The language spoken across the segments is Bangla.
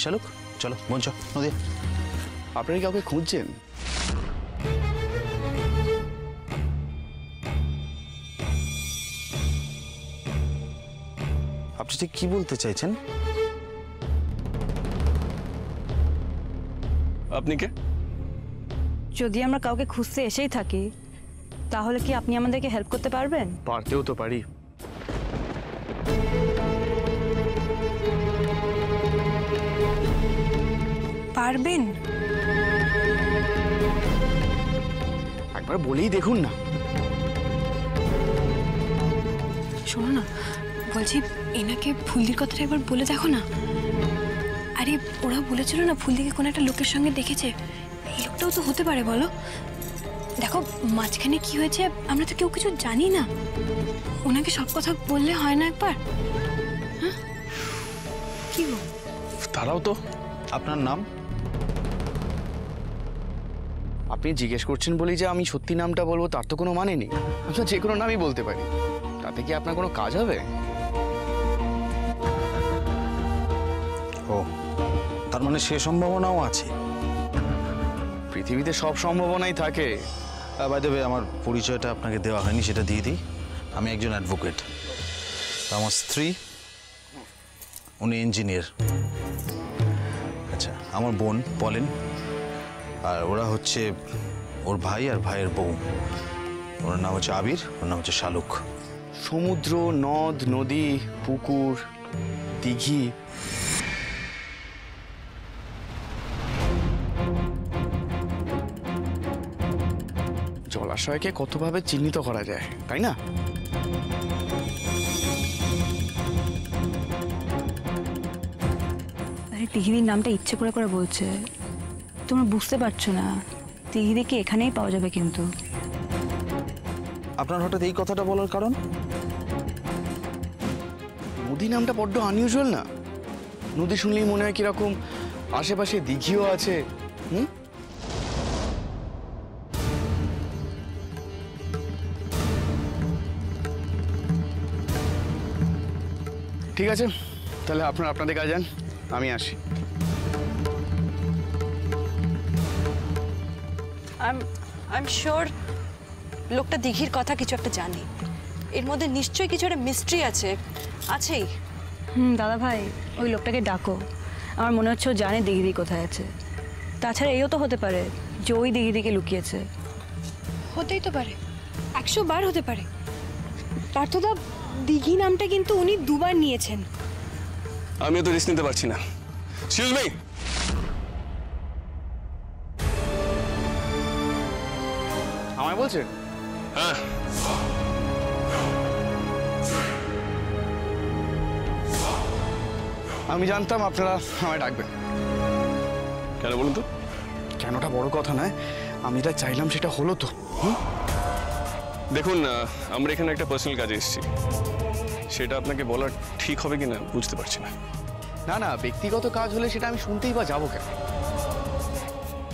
শালুক, চলো মঞ্চ নদী। আপনারা কাউকে খুঁজছেন? আপনি ঠিক কি বলতে চাইছেন? আপনি কে? যদি আমরা কাউকে খুঁজতে এসেই থাকি তাহলে কি আপনি আমাদেরকে হেল্প করতে পারবেন? পারতেও তো পারি। পারবেন? একবার বলেই দেখুন না। শোনো না, বলছি এনাকে ফুলদির কথাটা একবার বলে দেখো না। আরে ওরা বলেছিল না ফুলদিকে কোনো একটা লোকের সঙ্গে দেখেছে, এই লোকটাও তো হতে পারে বলো। দেখো মাঝখানে কি হয়েছে আমরা তো কেউ কিছু জানি না, ওনাকে সব কথা বললে হয় না একবার? হ্যাঁ কি গো? তারাও তো। আপনার নাম? আপনি জিজ্ঞেস করছেন বলি যে আমি সত্যি নামটা বলবো তার তো কোনো মানে নেই। আমি যে কোনো নামই বলতে পারি, তাতে কি আপনার কোনো কাজ হবে? ও, তার মানে সে সম্ভাবনাও আছে। পৃথিবীতে সব সম্ভাবনাই থাকে। বাই দ্য ওয়ে, আমার পরিচয়টা আপনাকে দেওয়া হয়নি, সেটা দিয়ে দিই। আমি একজন অ্যাডভোকেট। আমার স্ত্রী, উনি ইঞ্জিনিয়ার। আচ্ছা, আমার বোন পলেন, আর ওরা হচ্ছে ওর ভাই আর ভাইয়ের বউ। ওর নাম হচ্ছে আবির, ওর নাম হচ্ছে শালুক। সমুদ্র, নদ, নদী, পুকুর, দিঘি, জলাশয়কে কতভাবে চিহ্নিত করা যায়, তাই না? আরে তিহিদির নামটা ইচ্ছে করে করে বলছে, তোমরা বুঝতে পারছো না। তিহিদিকে এখানেই পাওয়া যাবে। কিন্তু আপনার হঠাৎ এই কথাটা বলার কারণ? নদী নামটা বড্ড আনইউজুয়াল না? নদী শুনলেই মনে হয় কিরকম আশেপাশে দিঘিও আছে। ঠিক আছে, তাহলে আপনারা আপনাদের কাজ যান, আমি আসি। আই এম শিওর লোকটা দিঘির কথা কিছু একটা জানে। এর মধ্যে নিশ্চয়ই কিছু একটা মিস্ট্রি আছে, আছেই। দাদা ভাই, ওই লোকটাকে ডাকো। আমার মনে হচ্ছে ও জানে দিঘিদি কোথায় আছে। তাছাড়া এও তো হতে পারে যে ওই দিঘিদিকে লুকিয়েছে। হতেই তো পারে, 100 বার হতে পারে। পার্থদা, দিঘি নামটা কিন্তু উনি 2 বার নিয়েছেন। আমিও তো রিস্ক নিতে পারছি না। এক্সকিউজ মি, আমায় বলছেন? হ্যাঁ, আমি জানতাম আপনারা আমায় ডাকবেন। কেন বলুন তো? কেনটা বড় কথা নয়, আমি যেটা চাইলাম সেটা হলো তো। দেখুন, আমরা এখানে একটা পার্সোনাল কাজে এসেছি, সেটা আপনাকে বলা ঠিক হবে কিনা বুঝতে পারছি না। না না, ব্যক্তিগত কাজ হলে সেটা আমি শুনতেই বা যাবো কেন?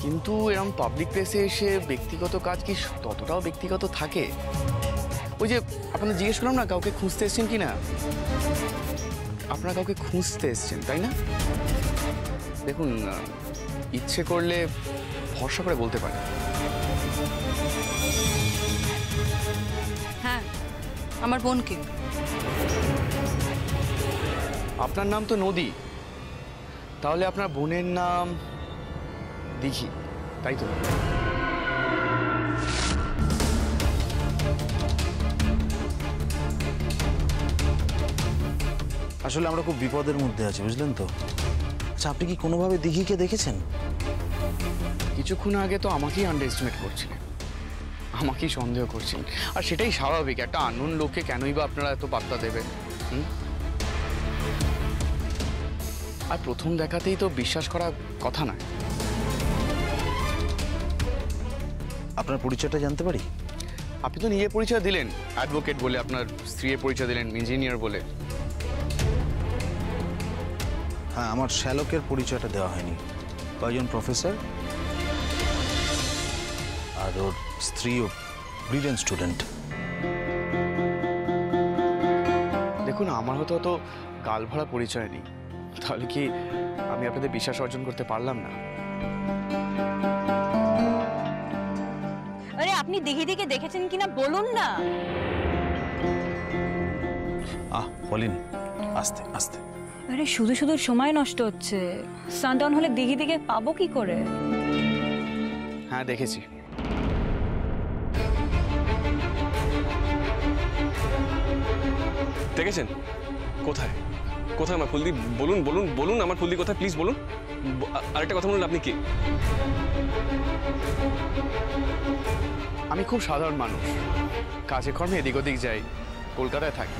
কিন্তু এরকম পাবলিক প্লেসে এসে ব্যক্তিগত কাজ কি ততটাও ব্যক্তিগত থাকে? ওই যে আপনাদের জিজ্ঞেস করলাম না কাউকে খুঁজতে এসছেন কিনা, আপনারা কাউকে খুঁজতে এসছেন তাই না? দেখুন, ইচ্ছে করলে ভরসা করে বলতে পারে। হ্যাঁ, আমার বোনকে। আপনার নাম তো নদী, তাহলে আপনার বোনের নাম দিঘি, তাই তো? আসলে আমরা খুব বিপদের মধ্যে আছি, বুঝলেন তো। আচ্ছা, আপনি কি কোনোভাবে দিঘিকে দেখেছেন? কিছুক্ষণ আগে তো আমাকেই আন্ডার এস্টিমেট করছিলেন, আমাকেই সন্দেহ করছেন। আর সেটাই স্বাভাবিক, একটা আননোন লোককে কেনই বা আপনারা এত পাত্তা দেবেন? আর প্রথম দেখাতেই তো বিশ্বাস করা কথা নয়। আপনার পরিচয়টা জানতে পারি? আপনি তো নিজের পরিচয় দিলেন অ্যাডভোকেট বলে, আপনার স্ত্রীর পরিচয় দিলেন ইঞ্জিনিয়ার বলে। হ্যাঁ, আমার শ্যালকের পরিচয়টা দেওয়া হয়নি। কয়েকজন প্রফেসর আর ওর স্ত্রী ও ব্রিলিয়েন্ট স্টুডেন্ট। দেখুন আমার হয়তো অত গাল ভরা পরিচয় নেই, তাহলে কি আমি আপনাদের বিশ্বাস অর্জন করতে পারলাম না? আরে আপনি দিঘিদিকে দেখেছেন কিনা বলুন না। পলিন, আস্তে আস্তে। আরে শুধু শুধু সময় নষ্ট হচ্ছে। সানডাউন হলে দিঘিদিকে পাবো কি করে? হ্যাঁ দেখেছি। দেখেছেন? কোথায় কোথায় আমার ফুলদি? বলুন বলুন বলুন, আমার ফুলদি কোথায় প্লিজ বলুন। আরেকটা কথা বলুন, আপনি কি? আমি খুব সাধারণ মানুষ, কাজে কর্মে এদিক ওদিক যাই, কলকাতায় থাকি।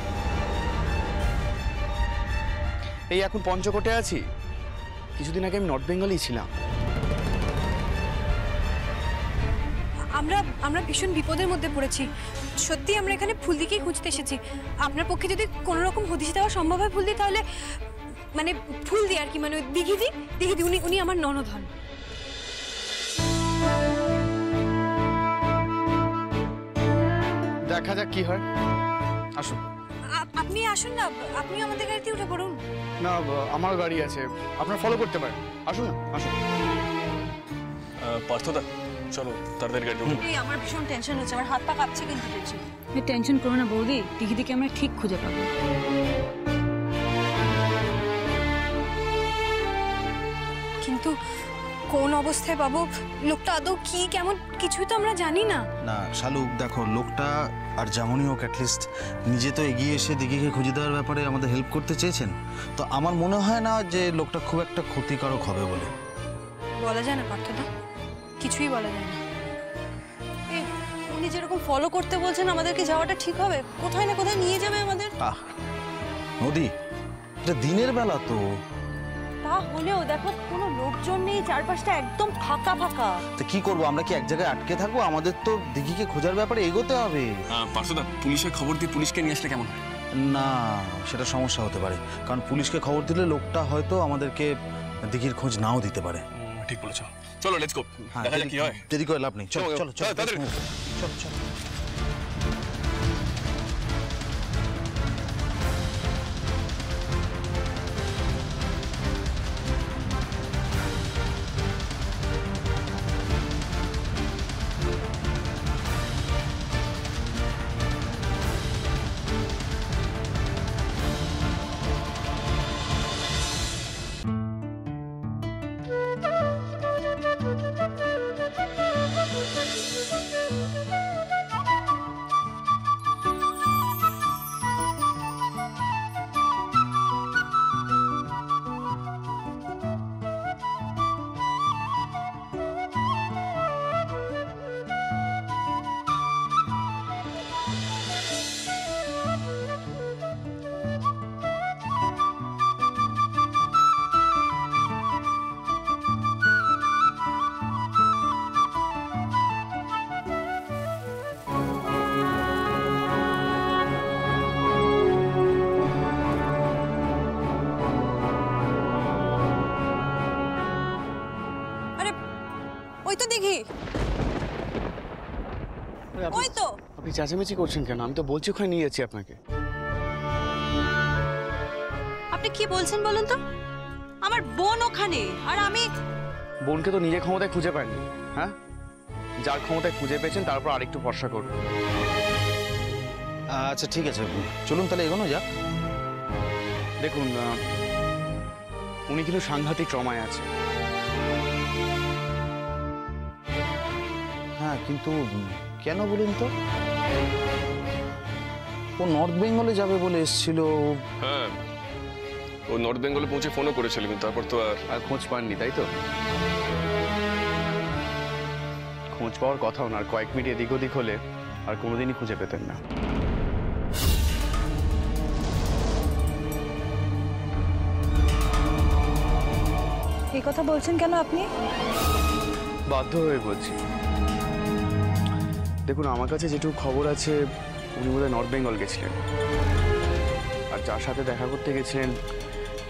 এই এখন পঞ্চকোটে আছি, কিছুদিন আগে আমি নর্থ বেঙ্গলেই ছিলাম। আমরা ভীষণ বিপদের মধ্যে পড়েছি। সত্যি আমরা এখানে ফুলদিকেই খুঁজতে এসেছি। আপনার পক্ষে যদি কোনো রকম হদিশ দেওয়া সম্ভব হয় ফুলদি, তাহলে মানে ফুলদি আর কি, মানে দিঘিদি উনি আমার ননদ হন। দেখা যাক কি হয়, আসুন। আপনি আসুন না, আপনি আমাদের গাড়িতে উঠে পড়ুন। না, আমার গাড়ি আছে, আপনার ফলো করতে পারেন। আসুন না, আসুন। পার্থদা চলো তাড়াতাড়ি গাড়ি উঠুন। আমার ভীষণ টেনশন হচ্ছে, আমার হাত পা কাঁপছে কিন্তু টেনশন। টেনশন করো না বৌদি, দিঘিদিকে আমরা ঠিক খুঁজে পাবো। কিন্তু কোন অবস্থায় পাবো, লোকটা আদৌ কি কেমন কিছুই তো আমরা জানি না। না শালুক, দেখো লোকটা আর যেমনই হোক অ্যাটলিস্ট নিজে তো এগিয়ে এসে দিঘিকে খুঁজে দেওয়ার ব্যাপারে আমাদের হেল্প করতে চেয়েছেন। তো আমার মনে হয় না যে লোকটা খুব একটা ক্ষতিকারক হবে বলে। বলা যায় না পার্থদা, কিছুই বলা যায় না। উনি যেরকম ফলো করতে বলছেন, আমাদেরকে যাওয়াটা ঠিক হবে? কোথায় না কোথায় নিয়ে যাবে আমাদের। নদী, এটা দিনের বেলা তো। তা হলেও দেখো কোনো লোকজন নেই, চারপাশটা একদম ফাঁকা ফাঁকা। তো কি করবো আমরা? কি এক জায়গায় আটকে থাকবো? আমাদের তো দিঘিকে খোঁজার ব্যাপারে এগোতে হবে। পার্থদা পুলিশের খবর দিয়ে পুলিশকে নিয়ে আসলে কেমন হয়? না, সেটা সমস্যা হতে পারে, কারণ পুলিশকে খবর দিলে লোকটা হয়তো আমাদেরকে দিঘির খোঁজ নাও দিতে পারে। ঠিক বলেছো, চলো লেটস গো, দেখা যাক কি হয়। দেরি করে লাভ নেই, চলো চলো চলো তাড়াতাড়ি। চলো চলো। ওই তো দিঘি, ওই তো। আপনি চেঁচামেচি করছেন কেন? আমি তো বলছি ওখানে নিয়ে যাচ্ছি আপনাকে। আপনি কি বলছেন বলুন তো? আমার বোন ওখানে, আর আমি। বোনকে তো নিজের ক্ষমতায় খুঁজে পাননি, হ্যাঁ? যার ক্ষমতায় খুঁজে পেয়েছেন তারপর আরেকটু ভরসা করুন। আচ্ছা ঠিক আছে, চলুন তাহলে এগোনো যাক। দেখুন, উনি কিন্তু সাংঘাতিক ট্রমায় আছে। হ্যাঁ, কিন্তু কেন বলুন তো? ও নর্থ বেঙ্গলে যাবে বলে এসেছিল। হ্যাঁ, ও নর্থ বেঙ্গলে পৌঁছে ফোনও করেছিল, কিন্তু তারপর তো আর খোঁজ পাননি, তাই তো? খোঁজ পাওয়ার কথাও না, আর কয়েক মিনিট এদিক ওদিক হলে আর কোনোদিনই খুঁজে পেতেন না। এই কথা বলছেন কেন আপনি? বাধ্য হয়ে বলছি। দেখুন, আমার কাছে যেটুকু খবর আছে, উনি বোধহয় নর্থ বেঙ্গল গেছিলেন, আর যার সাথে দেখা করতে গেছিলেন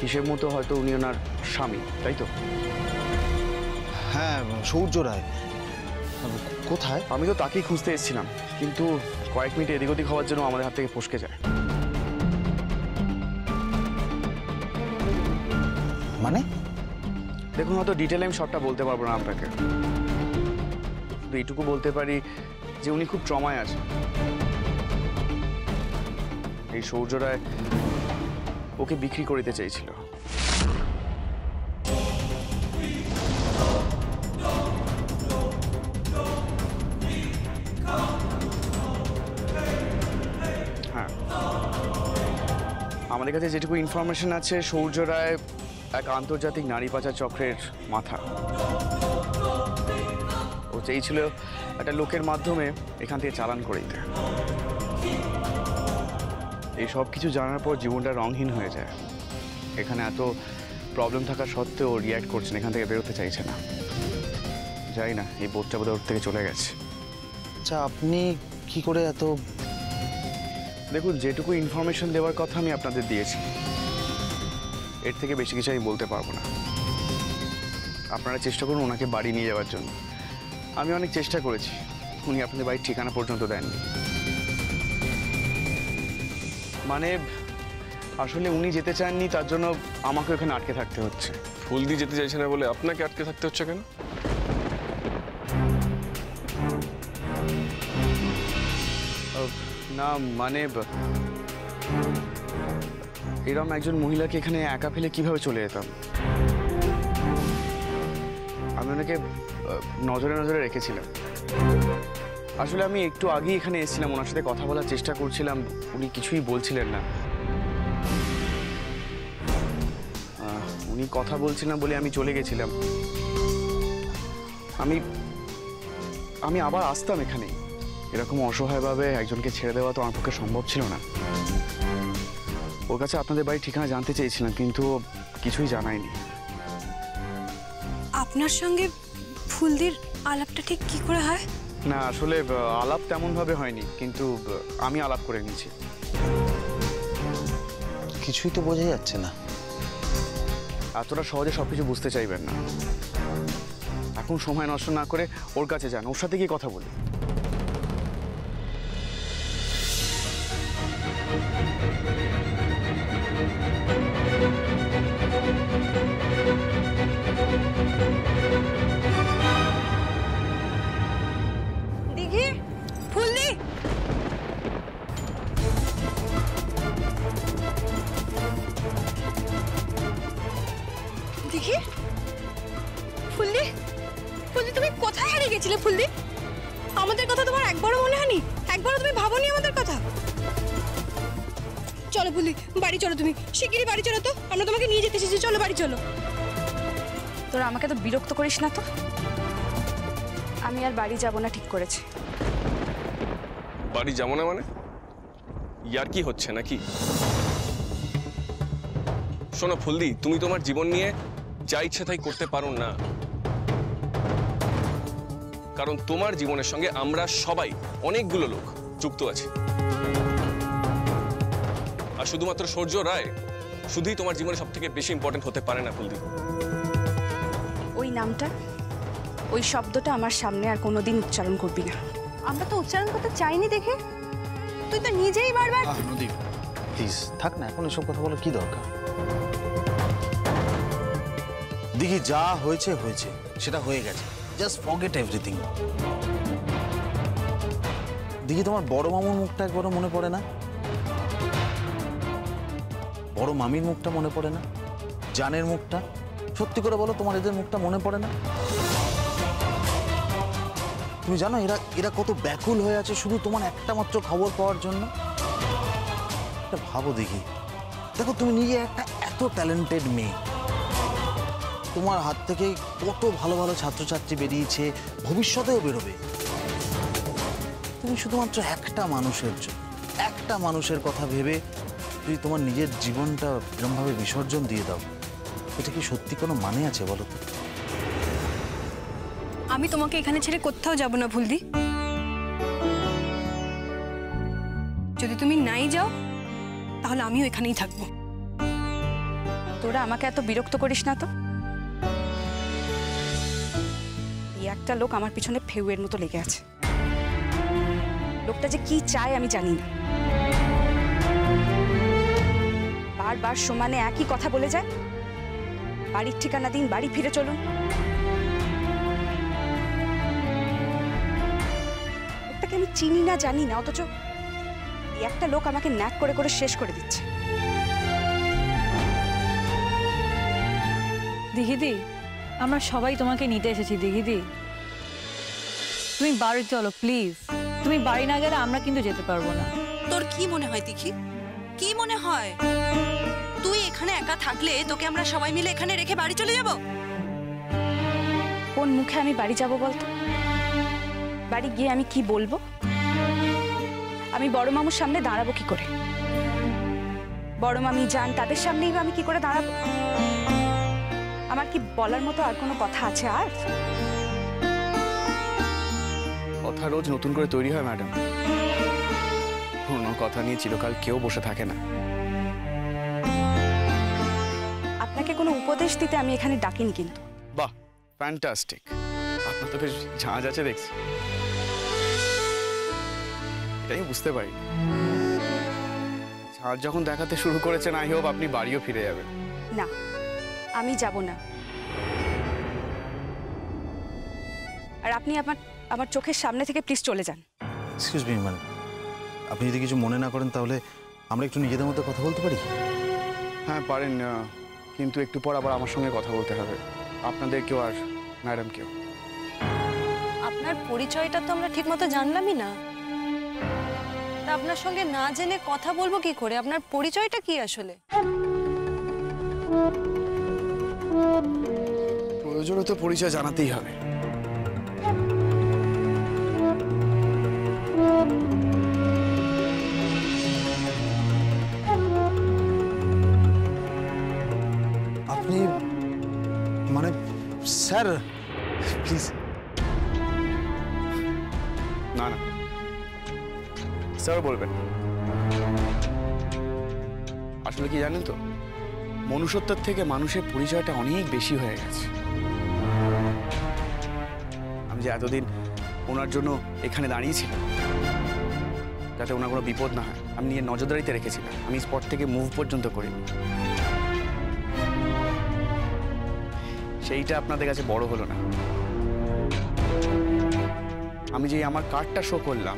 হিসেব মতো হয়তো উনি ওনার স্বামী, তাই তো? হ্যাঁ, সূর্য রায়। কোথায়? আমি তো তাকেই খুঁজতে এসেছিলাম, কিন্তু কয়েক মিনিট এদিক ওদিক হওয়ার জন্য আমাদের হাত থেকে ফসকে যায়। মানে? দেখুন, হয়তো ডিটেলে আমি সবটা বলতে পারবো না আপনাকে, কিন্তু এইটুকু বলতে পারি যে উনি খুব ট্রমায় আছেন। এই সূর্য রায় ওকে বিক্রি করিতে চাইছিল। হ্যাঁ, আমাদের কাছে যেটুকু ইনফরমেশন আছে, সূর্য রায় এক আন্তর্জাতিক নারী পাচার চক্রের মাথা। ও চেয়েছিল একটা লোকের মাধ্যমে এখান থেকে চালান করে দিতে। এই সব কিছু জানার পর জীবনটা রংহীন হয়ে যায়। এখানে এত প্রবলেম থাকা সত্ত্বেও রিয়্যাক্ট করছেন, এখান থেকে বেরোতে চাইছে না। যাই না, এই বোধটা বোধহয় ওর থেকে চলে গেছে। আচ্ছা, আপনি কি করে এত... দেখুন, যেটুকু ইনফরমেশন দেওয়ার কথা আমি আপনাদের দিয়েছি, এর থেকে বেশি কিছু আমি বলতে পারবো না। আপনারা চেষ্টা করুন ওনাকে বাড়ি নিয়ে যাওয়ার জন্য। আমি অনেক চেষ্টা করেছি, উনি আপনাদের বাড়ির ঠিকানা পর্যন্ত দেননি। মানে আসলে উনি যেতে চাননি, তার জন্য আমাকে ওখানে আটকে থাকতে হচ্ছে। ফুলদি যেতে চাইছে না বলে আপনাকে আটকে থাকতে হচ্ছে কেন? না মানে এরকম একজন মহিলাকে এখানে একা ফেলে কিভাবে চলে যেতাম? আমি ওনাকে নজরে নজরে রেখেছিলাম। আসলে আমি একটু আগেই এখানে এসেছিলাম, ওনার সাথে কথা বলার চেষ্টা করছিলাম, উনি কিছুই বলছিলেন না। উনি কথা বলছিলেন বলে আমি চলে গেছিলাম। আমি আবার আসতাম এখানে। এরকম অসহায়ভাবে একজনকে ছেড়ে দেওয়া তো আমার পক্ষে সম্ভব ছিল না। ওর কাছে আপনাদের বাড়ির ঠিকানা জানতে চেয়েছিলাম, কিন্তু কিছুই জানায়নি। আপনার সঙ্গে ফুলদির আলাপটা ঠিক কি করে হয়? না, আসলে আলাপ তেমনভাবে হয়নি, কিন্তু আমি আলাপ করে নিয়েছি। কিছুই তো বোঝা যাচ্ছে না। এতটা সহজে সবকিছু বুঝতে চাইবেন না। এখন সময় নষ্ট না করে ওর কাছে যান, ওর সাথে গিয়ে কথা বলি। দিঘি, ফুলদি, দিঘি, ফুলদি, ফুলদি, তুমি কোথায় হারিয়ে গেছিলে? ফুলদি, আমাদের কথা তোমার একবারও মনে হয়নি? একবারও তুমি ভাবোনি আমাদের কথা? চলো ফুলদি, বাড়ি চলো। তুমি শিগগিরই বাড়ি চলো তো, আমরা তোমাকে নিয়ে যেতে এসেছি। চলো বাড়ি চলো। তোরা আমাকে তো বিরক্ত করিস না তো। আমি আর বাড়ি যাব না ঠিক করেছি। বাড়ি যাবো না মানে? ইয়ার কি হচ্ছে নাকি? শোনো ফুলদি, তুমি তোমার জীবন নিয়ে যা ইচ্ছে তাই করতে পারো না, কারণ তোমার জীবনের সঙ্গে আমরা সবাই অনেকগুলো লোক যুক্ত আছি। আর শুধুমাত্র সূর্য রায় শুধুই তোমার জীবনে সব থেকে বেশি ইম্পর্টেন্ট হতে পারে না ফুলদি। ওই নামটা, ওই শব্দটা আমার সামনে আর কোনোদিন উচ্চারণ করবি না। আমরা তো উচ্চারণ করতে চাইনি দেখে, তুই তো নিজেই বারবার। নদী, প্লিজ থাক না, এখন এসব কথা বলার কি দরকার? দেখি, যা হয়েছে হয়েছে, সেটা হয়ে গেছে। Just forget everything. দেখি, তোমার বড় মামুর মুখটা একবারও মনে পড়ে না? বড় মামির মুখটা মনে পড়ে না? জানের মুখটা? সত্যি করে বলো, তোমার এদের মুখটা মনে পড়ে না? তুমি জানো এরা এরা কত ব্যাকুল হয়ে আছে শুধু তোমার একটা মাত্র খবর পাওয়ার জন্য? এটা ভাবো দেখি। দেখো, তুমি নিজে একটা এত ট্যালেন্টেড মেয়ে, তোমার হাত থেকে কত ভালো ভালো ছাত্রছাত্রী বেরিয়েছে, ভবিষ্যতেও বেরোবে। তুমি শুধুমাত্র একটা মানুষের কথা ভেবে যদি তোমার নিজের জীবনটা এরকমভাবে বিসর্জন দিয়ে দাও, এটা কি সত্যি কোনো মানে আছে বলো তো? আমি তোমাকে এখানে ছেড়ে কোথাও যাব না ফুলদি। যদি তুমি নাই যাও তাহলে আমিও এখানেই থাকবো। তোরা আমাকে এত বিরক্ত করিস না তো। এই একটা লোক আমার পিছনে ফেউয়ের মতো লেগে আছে। লোকটা যে কি চায় আমি জানি না। বারবার সমানে একই কথা বলে যায়, বাড়ির ঠিকানা দিন, বাড়ি ফিরে চলুন। লোকটাকে আমি চিনি না জানি না, অথচ এই একটা লোক আমাকে ন্যাক করে করে শেষ করে দিচ্ছে। দিঘিদি, আমরা সবাই তোমাকে নিতে এসেছি দিঘিদি। তুমি বাড়ি চলো প্লিজ। তুমি বাড়ি না গেলে আমরা কিন্তু যেতে পারবো না। তোর কি মনে হয় দিঘি, কি মনে হয় তুই এখানে একা থাকলে তোকে আমরা সবাই মিলে এখানে রেখে বাড়ি চলে যাব? কোন মুখে আমি বাড়ি যাব বলতো? বাড়ি গিয়ে আমি কি বলবো? আমি বড় মামুর সামনে দাঁড়াবো কি করে? বড় মামি যান, তাদের সামনেই আমি কি করে দাঁড়াবো? আমার কি বলার মতো আর কোনো কথা আছে? আর কথা রোজ নতুন করে তৈরি হয় ম্যাডাম, পুরনো কথা নিয়ে চিরকাল কেউ বসে থাকে না। আপনাকে কোনো উপদেশ দিতে আমি এখানে ডাকিনি কিন্তু। বাহ, ফ্যান্টাস্টিক, আপনার তো বেশ ঝাঁজ আছে দেখছি। এটাই বুঝতে পারি, ঝাঁজ যখন দেখাতে শুরু করেছেন আই হোপ আপনি বাড়িও ফিরে যাবেন। না, আমি যাব না। আর আপনি আমার চোখের সামনে থেকে প্লিজ চলে যান। এক্সকিউজ মি ম্যাডাম, আপনি যদি কিছু মনে না করেন তাহলে আমরা একটু নিজেদের মধ্যে কথা বলতে পারি? হ্যাঁ পারেন, কিন্তু একটু পর আবার আমার সঙ্গে কথা বলতে হবে, আপনাদের কেউ আর ম্যাডাম কেউ। আপনার পরিচয়টা তো আমরা ঠিকমতো জানলামই না, তা আপনার সঙ্গে না জেনে কথা বলবো কি করে? আপনার পরিচয়টা কি আসলে? প্রয়োজনে তো পরিচয় জানাতেই হবে। আপনি মানে স্যার প্লিজ। না না, স্যার বলবেন। আসলে কি জানেন তো, মনুষ্যত্বের থেকে মানুষের পরিচয়টা অনেক বেশি হয়ে গেছে। আমি যে এতদিন ওনার জন্য এখানে দাঁড়িয়েছিলাম যাতে ওনার কোনো বিপদ না হয়, আমি নিয়ে নজরদারিতে রেখেছিলাম। আমি স্পট থেকে মুভ পর্যন্ত করিনি। সেইটা আপনাদের কাছে বড় হলো না। আমি যে আমার কার্ডটা শো করলাম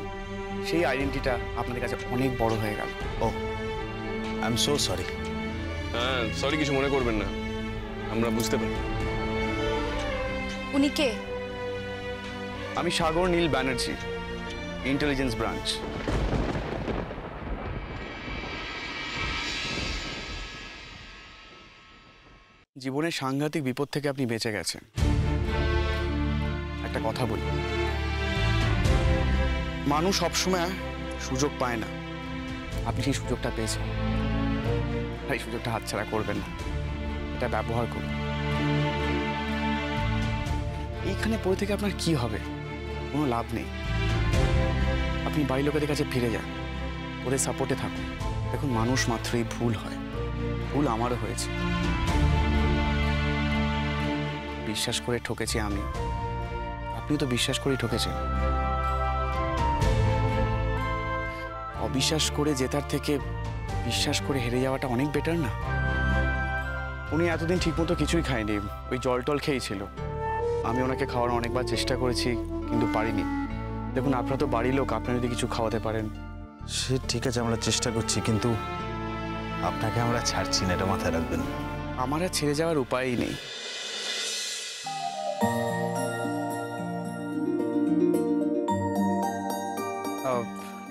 সেই আইডেন্টিটিটা আপনাদের কাছে অনেক বড় হয়ে গেল। ও, আই এম সো সরি। হ্যাঁ সরি, কিছু মনে করবেন না, আমরা বুঝতে পারি। উনি কে? আমি সাগর নীল ব্যানার্জি, ইন্টেলিজেন্স ব্রাঞ্চ। জীবনের সাংঘাতিক বিপদ থেকে আপনি বেঁচে গেছেন। একটা কথা বলি, মানুষ সবসময় সুযোগ পায় না, আপনি সেই সুযোগটা পেয়েছেন। এই সুযোগটা হাতছাড়া করবেন না, এটা ব্যবহার করুন। এইখানে পড়ে থেকে আপনার কি হবে? কোনো লাভ নেই। আপনি বাড়ির লোকেদের কাছে ফিরে যান, ওদের সাপোর্টে থাকুন। দেখুন, মানুষ মাত্রই ভুল হয়, ভুল আমারও হয়েছে। বিশ্বাস করে ঠকেছি আমি, আপনিও তো বিশ্বাস করেই ঠকেছেন। অবিশ্বাস করে জেতার থেকে বিশ্বাস করে হেরে যাওয়াটা অনেক বেটার না? উনি এতদিন ঠিকমতো কিছুই খায়নি, ওই জল টল খেয়েছিল। আমি ওনাকে খাওয়ার অনেকবার চেষ্টা করেছি কিন্তু পারিনি। দেখুন, আপনারা তো বাড়ির লোক, আপনি যদি কিছু খাওয়াতে পারেন। সে ঠিক আছে, আমরা চেষ্টা করছি, কিন্তু আপনাকে আমরা ছাড়ছি না, এটা মাথায় রাখবেন। আমার আর ছেড়ে যাওয়ার উপায়ই নেই।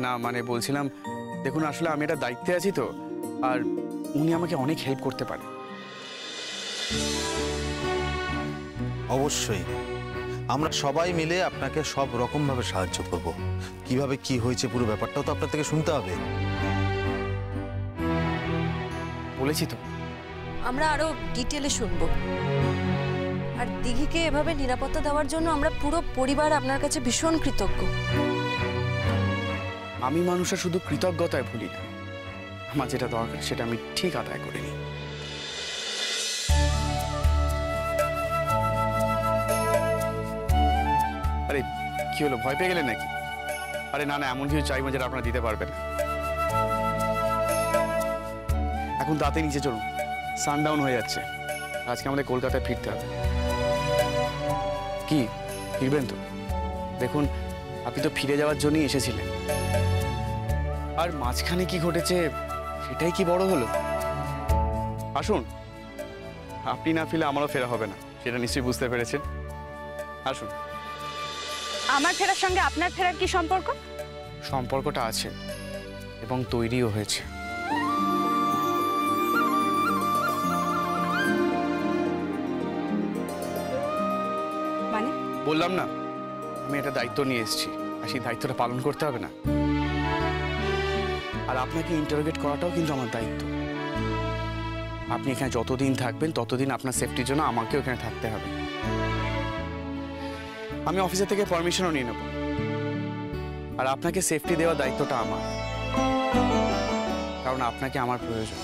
না মানে বলছিলাম, দেখুন আসলে আমি একটা দায়িত্বে আছি তো, আর উনি আমাকে অনেক হেল্প করতে পারে। অবশ্যই আমরা সবাই মিলে আপনাকে সব রকমভাবে সাহায্য করব। কিভাবে কি হয়েছে পুরো ব্যাপারটাও তো আপনার থেকে শুনতে হবে। বলেছি তো, আমরা আরো ডিটেলে শুনবো। আর দিঘিকে এভাবে নিরাপত্তা দেওয়ার জন্য আমরা পুরো পরিবার আপনার কাছে ভীষণ কৃতজ্ঞ। আমি মানুষের শুধু কৃতজ্ঞতায় ভুলি না, আমার যেটা দরকার সেটা আমি ঠিক আদায় করে নিই। আরে কি হলো, ভয় পেয়ে গেলেন নাকি? আরে না না, এমন কিছু চাইবো যেটা আপনারা দিতে পারবেন। এখন তাতে নিচে চলুন, সানডাউন হয়ে যাচ্ছে। আজকে আমাদের কলকাতায় ফিরতে হবে। কি ফিরবেন তো? দেখুন, আপনি তো ফিরে যাওয়ার জন্যই এসেছিলেন, আর মাঝখানে কি ঘটেছে সেটাই কি বড় হলো? আসুন, আপনি না ফিরলে আমারও ফেরা হবে না, সেটা নিশ্চয়ই বুঝতে পেরেছেন। আসুন। আমার ফেরার সঙ্গে আপনার ফেরার কি সম্পর্ক? সম্পর্কটা আছে এবং তৈরিও হয়েছে। মানে? বললাম না, আমি একটা দায়িত্ব নিয়ে এসেছি, আর সেই দায়িত্বটা পালন করতে হবে না? আর আপনাকে ইন্টারোগেট করাটাও কিন্তু আমার দায়িত্ব। আপনি এখানে যতদিন থাকবেন ততদিন আপনার সেফটির জন্য আমাকেও এখানে থাকতে হবে। আমি অফিসের থেকে পারমিশনও নিয়ে নেব, আর আপনাকে সেফটি দেওয়ার দায়িত্বটা আমার, কারণ আপনাকে আমার প্রয়োজন।